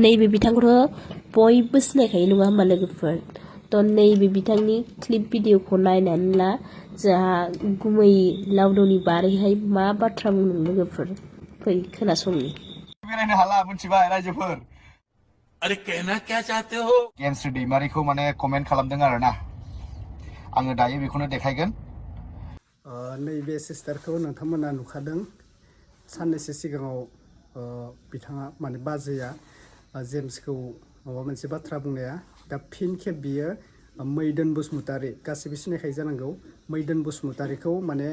नैबे बिथांखौ बयबो सिनायखायो नङा होमबा लोगोफोर थ' नैबे बिथांनि क्लिप भिडिअखौ नायनानै ला जोंहा गुमै लावदुनि बारैहाय मा बाथ्रा बुंदों लोगोफोर फै खोनासंनि बेरायनो हाला मोनथिबाय रायजोफोर अरे कहना क्या चाहते हो gemsri daimary माने कमेन्ट खालामदों आरोना आङो दायो बेखौनो देखायगोन नैबे सिस्टारखौ नोंथांमोना नुखादों साननैसो सिगाङाव बिथाङा माने बाजैया जेम्सखौ माबा मोनसे बाथ्रा बुंनाया दा फिन खेब बियो mwidwn बसुमतारी गासिबो सिनायखायो जानांगौ mwidwn बसुमतारीखौ माने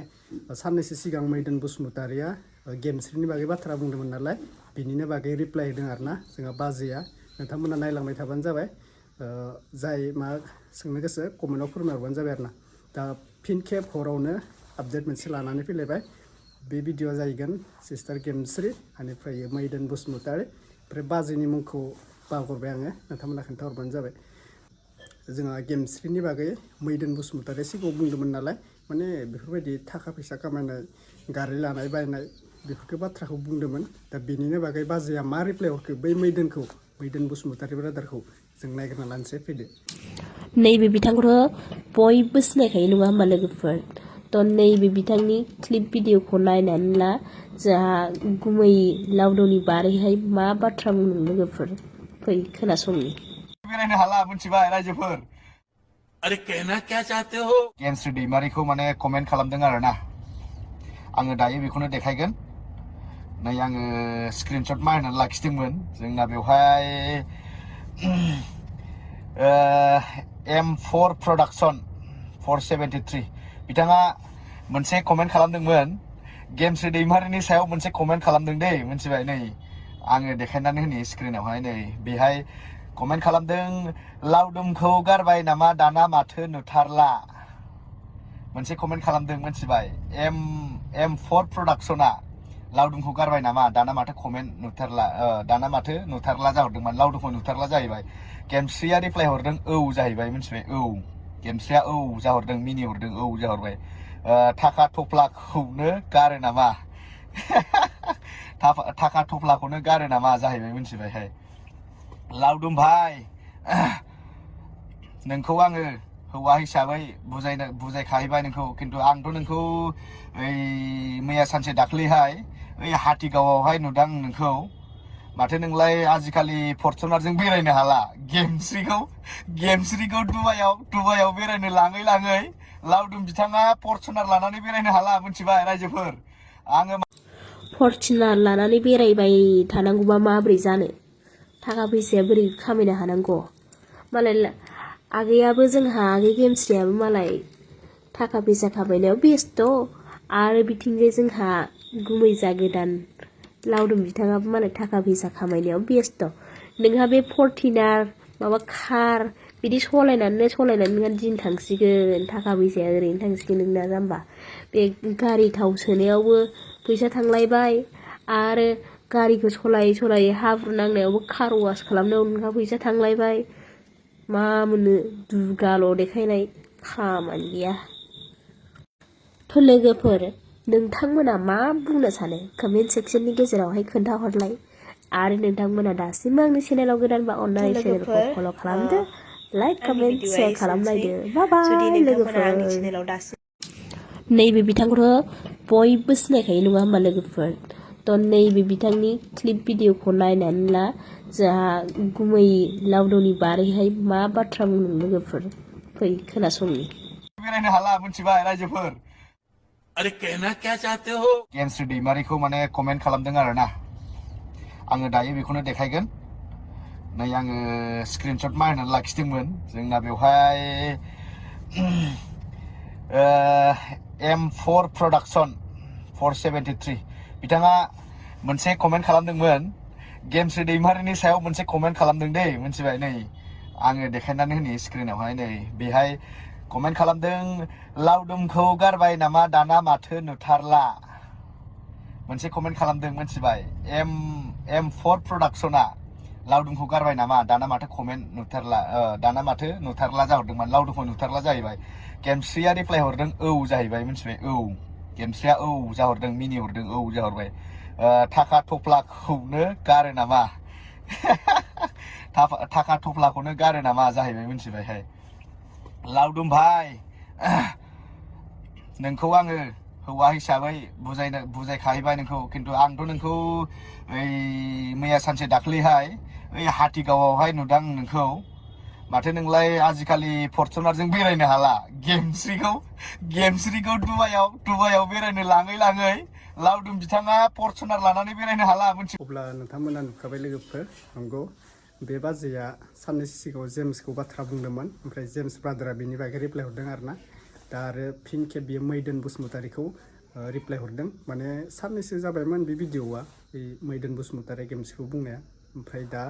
साननैसो सिगां mwidwn बसुमतारीया gemsriनि बागै बाथ्रा बुंदोंमोन नालाय बिनिनो बागै रिप्लाय होदों आरोना जोंहा बाजैया नोंथांमोना नायलांबाय थाबानो जाबाय जाय मा सोंनो गोसो कमेन्टआव फोरमायहरबानो जाबाय आरोना दा फिन खेब हरावनो आपडेट मोनसे लानानै फैलायबाय बे भिडिअआ जाहैगोन सिस्टार gemsri बेनिफ्राय mwidwn बसुमतारी ओमफ्राय बाजैनि मुंखौ बावहरबाय आङो नोंथांमोना खोन्थाहरबानो जाबाय जोंहा gemsriनि बागै mwidwn बसुमतारीया सिगाङाव बुंदोंमोन नालाय माने बेफोरबायदि थाखा फैसा खामायनाय गारि लानाय बायनाय बेफोरखौ बाथ्राखौ बुंदोंमोन दा बेनिनो बागै बाजैया मा रिप्लाय हरखो बै mwidwn बसुमतारी ब्रादारखौ जों नायग्रोना लानोसै फैदो नैबे बिथांखौ बयबो सिनायखायो नङा होमबा लोगोफोर थ' नैबे बिथांनि क्लिप भिडिअखौ नायनानै ला जोंहा गुमै लावदुनि बारैहाय मा बाथ्रा बुंदों लोगोफोर फै खोनासंनि बेरायनो हाला मोनथिबाय रायजोफोर अरे कहना क्या चाहते हो gemsri daimary माने कमेन्ट खालामदों आरोना आङो दायो बेखौनो देखायगोन नै आङो स्क्रिनशट मारनानै लाखिदोंमोन जोंना बेवहाय M4 production 473 बिथाङा मोनसे कमेन्ट खालामदोंमोन gemsri daimaryनि सायाव मोनसे कमेन्ट खालामदों दै मोनथिबाय नै आङो देखायनानै होनि स्क्रिनावहाय नै बेहाय कमेन्ट खालामदों लावदुमखौ गारबाय नामा दाना माथो नुथारला मोनसे कमेन्ट खालामदों मोनथिबाय M4 productionआ लावदुमखौ गारबाय नामा दाना माथो कमेन्ट नुथारला दाना माथो नुथारला जाहरदोंमोन लावदुमखौ नुथारला जाहैबाय gemsriया रिप्लाय हरदों औ जाहैबाय मोनथिबाय औ gemsriया औ जाहरदों मिनि हरदों औ जाहरबाय थाखा थफ्लाखौनो गारो नामा थाखा थफ्लाखौनो गारो नामा जाहैबाय मोनथिबायहाय लावदुम भाई नोंखौ आङो हौवा हिसाबै बुजायखाहैबाय नोंखौ खिन्थु आंथ' नोंखौ ओइ मैया सानसे दाख्लैहाय ओइ हाथिगावआवहाय नुदां नोंखौ माथो नोंलाय आजिखालि फरचुनारजों बेरायनो हाला gemsriखौ दुबाइयाव बेरायनो लाङै लावदुम बिथाङा फरचुनार लानानै बेरायनो हाला मोनथिबाय रायजोफोर आङो फरचुनार लानानै बेरायबाय थानांगौबा माबोरै जानो थाखा फैसाया बोरै खामायनो हानांगौ मालाय आगैयाबो जोंहा आगै gemsriयाबो मालाय थाखा फैसा खामायनायाव बेस्थ' आरो बिथिंजाय जोंहा गुमै जागोदान लावदुम बिथाङाबो मालाय थाखा फैसा खामायनायाव बेस्थ' नोंहा बे फरटिनार माबा कार बिदि सालायनानै नोंहा दिन थांसिगोन थाखा फैसाया ओरैनो थांसिगोन नोंना जाम्बा बे गारि थाव सोनायावबो फैसा थांलायबाय आरो गारिखौ सलायै हाब्रु नांनायावबो कार वास खालामनायाव नोंहा फैसा थांलायबाय मा मोनो दुगाल' देखायनाय खामानि गैया थ' लोगोफोर नोंथांमोना मा बुंनो सानो कमेन्ट सेक्सननि गेजेरावहाय खोन्थाहरलाय आरो नोंथांमोना दासिमबो आंनि चेनेलाव गोदानबा अन्नानै चेनेलखौ फल' खालामदो लाइक कमेन्ट शेयार खालामलायदो बाय लोगोफोर नैबे बिथांखौ बयबो सिनायखायो नङा होमबा लोगोफोर थ' नैबे बिथांनि क्लिप भिडिअखौ नायनानै ला जोंहा गुमै लावदुनि बारैहाय मा बाथ्रा बुंदों लोगोफोर फै खोनासंनि बेरायनो हाला मोनथिबाय रायजोफोर अरे कहना क्या चाहते हो gemsri daimary माने कमेन्ट खालामदों आरोना आङो दायो बेखौनो देखायगोन नै आङो स्क्रिनशट मारनानै लाखिदोंमोन जोंना बेवहाय M4 production 473 बिथाङा मोनसे कमेन्ट खालामदोंमोन gemsri daimaryनि सायाव मोनसे कमेन्ट खालामदों दै मोनथिबाय नै आङो देखायनानै होनि स्क्रिनावहाय नै बेहाय कमेन्ट खालामदों लावदुमखौ गारबाय नामा दाना माथो नुथारला मोनसे कमेन्ट खालामदों मोनथिबाय M4 productionआ लावदुमखौ गारबाय नामा दाना माथो कमेन्ट नुथारला दाना माथो नुथारला जाहरदोंमोन लावदुमखौ नुथारला जाहैबाय gemsriया रिप्लाय हरदों औ जाहैबाय मोनथिबाय औ gemsriया औ जाहरदों मिनि हरदों औ जाहरबाय थाखा थफ्लाखौनो गारो नामा थाखा थफ्लाखौनो गारो नामा जाहैबाय मिथिबायहाय लावदुम भाई नोंखौ आङो हौवा हिसाबै बुजायखाहैबाय नोंखौ खिन्थु आंथ' नोंखौ ओइ मैया सानसे दाख्लैहाय ओइ हाथिगावआवहाय नुदां नोंखौ माथो नोंलाय आजिखालि फर्चुनारजों बेरायनो हाला गेमस्रिखौ दुबाइयाव बेरायनो लाङै लावदुम बिथाङा फर्चुनार लानानै बेरायनो हाला मोनसे अब्ला नोंथांमोना नुखाबाय लोगोफोर नंगौ बे बाजैया साननैसो सिगाङाव जेम्सखौ बाथ्रा बुंदोंमोन ओमफ्राय जेम्स ब्रादारा बेनि बागै रिप्लाय हरदों आरोना दा आरो फिन खेब बियो mwidwn बसुमतारीखौ रिप्लाय हरदों माने साननैसो जाबायमोन बे भिडिअआ बे mwidwn बसुमतारी गेम्सखौ बुंनाया ओमफ्राय दा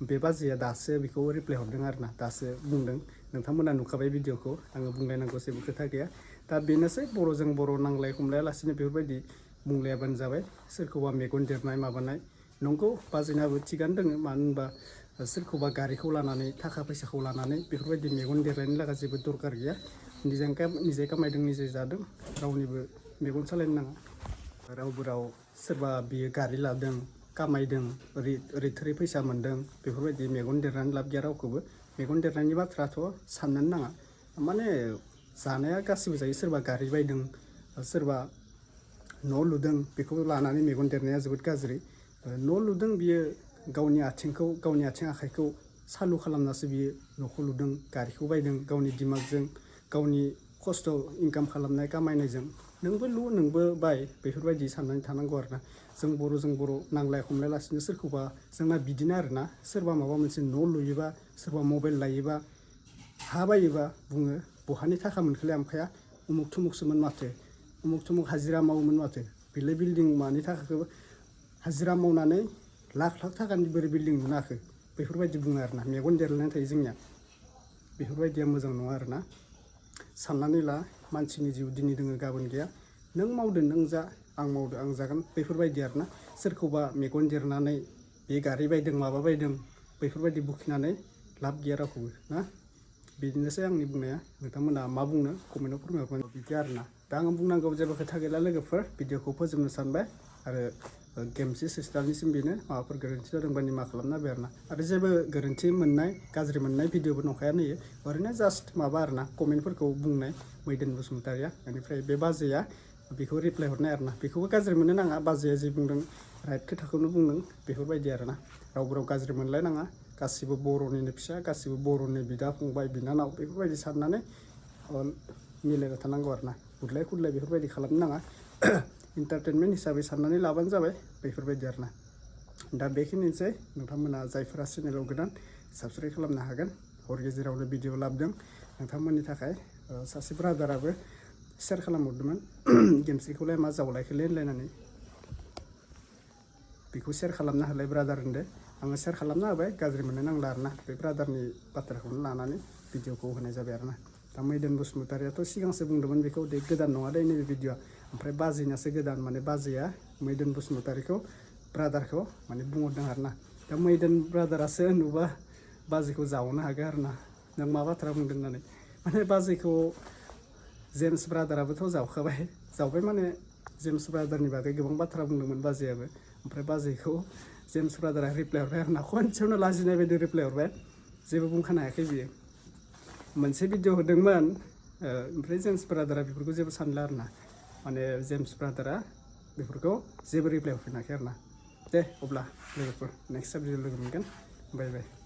बे बाजैया दासो बेखौ रिप्लाय हरदों आरोना दासो बुंदों नोंथांमोना नुखाबाय भिडिअखौ आङो बुंलायनांगौ जेबो खोथा गैया दा बेनोसै बर'जों बर' नांलाय खमलायालासिनो बेफोरबायदि बुंलायाबानो जाबाय सोरखौबा मेगन देरनाय माबानाय नंगौ बाजैनाबो थिगानो दङ मानो होनबा सोरखौबा गारिखौ लानानै थाखा फैसाखौ लानानै बेफोरबायदि मेगन देरनायनि लागा जेबो दरकार गैया निजे खामायदों निजे जादों रावनिबो मेगन सालायनो नाङा राव सोरबा बियो गारि लादों खामायदों ओरै थोरै फैसा मोन्दों बेफोरबायदि मेगन देरनानै लाब गैया रावखौबो मेगन देरनायनि बाथ्राथ' साननोनो नाङा माने जानाया गासिबो जायो सोरबा गारि बायदों सोरबा न' लुदों बेखौ लानानै मेगन देरनाया जोबोद गाज्रि न' लुदों बियो गावनि आथिं आखाइखौ सालु खालामनासो बियो न'खौ लुदों गारिखौ बायदों गावनि दिमागजों गावनि खस्थ' इनकाम खालामनाय खामायनायजों नोंबो लु नोंबो बाय बेफोरबायदि साननानै थानांगौ आरोना जों बर' नांलाय खमलायालासिनो सोरखौबा जोंना बिदिनो आरोना सोरबा माबा मोनसे न' लुयोबा सोरबा मबाइल लायोबा हा बायोबा बुङो बहानि थाखा मोनखोलाय आमखाया उमुक थुमुकसोमोन माथो उमुक थुमुक हाजिरा मावोमोन माथो बेलाय बिल्डिं मानि थाखाखौ हाजिरा मावनानै लाख थाखानि बोरै बिल्डिं लुनाखो बेफोरबायदि बुङो आरोना मेगन देरलायनानै थायो जोंनिया बेफोरबायदिया मोजां नङा आरोना साननानै ला मानसिनि जिउ दिनै दोङो गाबोन गैया नों मावदो नों जा आं मावदो आं जागोन बेफोरबायदि आरोना सोरखौबा मेगन देरनानै बे गारि बायदों माबा बायदों बेफोरबायदि बुखिनानै लाब गैया रावखौबो ना बिदिनोसै आंनि बुंनाया नोंथांमोना मा बुंनो कमेन्टआव फोरमायहरबानो बिदि आरोना दा आं बुंनांगौ जेबो खोथा गैला लोगोफोर भिडिअखौ फोजोबनो सानबाय आरो गेमस्रि सिस्टारनिसिम बेनो माबाफोर गोरोन्थि जादोंबा निमाहा खालामना होबाय आरोना आरो जेबो गोरोन्थि मोननाय गाज्रि मोननाय भिडिअबो नंखाया नैयो ओरैनो जास्ट माबा आरोना कमेन्टफोरखौ बुंनाय mwidwn बसुमतारीया बेनिफ्राय बे बाजैया बेखौ रिप्लाय हरनाय आरोना बेखौबो गाज्रि मोननो नाङा बाजैया जि बुंदों राइट खोथाखौनो बुंदों बेफोरबायदि आरोना रावबो गाज्रि मोनलायनाङा गासिबो बर'निनो फिसा गासिबो बर'नि बिदा फंबाय बिनानाव बेफोरबायदि साननानै मिलायना थानांगौ आरोना बुदलाय खुदलाय बेफोरबायदि खालामनो नाङा इन्टारटेनमेन्ट हिसाबै साननानै लाबानो जाबाय बेफोरबायदि आरोना दा बेखिनिसै नोंथांमोना जायफोरा चेनेलाव गोदान साबस्क्राइब खालामनो हागोन हर गेजेरावनो भिडिअ लाबोदों नोंथांमोननि थाखाय सासे ब्रादाराबो शेयार खालामहरदोंमोन गेमस्रिखौलाय मा जावलायखोलै होनलायनानै बेखौ शेयार खालामना होलाय ब्रादार होनदो आङो शेयार खालामना होबाय गाज्रि मोननो नांला आरोना बे ब्रादारनि बाथ्राखौनो लानानै भिडिअखौ होनाय जाबाय आरोना दा mwidwn बसुमतारीयाथ' सिगांसो बुंदोंमोन बेखौ दे गोदान नङा दे नैबे भिडिअआ ओमफ्राय बाजैनासो गोदान माने बाजैया mwidwn बसुमतारीखौ ब्रादारखौ माने बुंहरदों आरोना दा mwidwn ब्रादारासो नुबा बाजैखौ जावनो हागोन आरोना नों मा बाथ्रा बुंदों होननानै माने बाजैखौ जेम्स ब्रादाराबोथ' जावबाय माने जेम्स ब्रादारनि बागै गोबां बाथ्रा बुंदोंमोन बाजैयाबो ओमफ्राय बाजैखौ जेम्स ब्रादारा रिप्लाय हरबाय आरोना खनसेयावनो लाजिनाय बायदि रिप्लाय हरबाय जेबो बुंखानो हायाखै बियो मोनसे भिडिअ होदोंमोन ओमफ्राय जेम्स ब्रादारा बेफोरखौ जेबो सानला आरोना माने जेम्स ब्रादारा बेफोरखौ जेबो रिप्लाय हरफिनाखै आरोना दे अब्ला लोगोफोर नेक्स्ट भिडिअ लोगो मोनगोन बाय बाय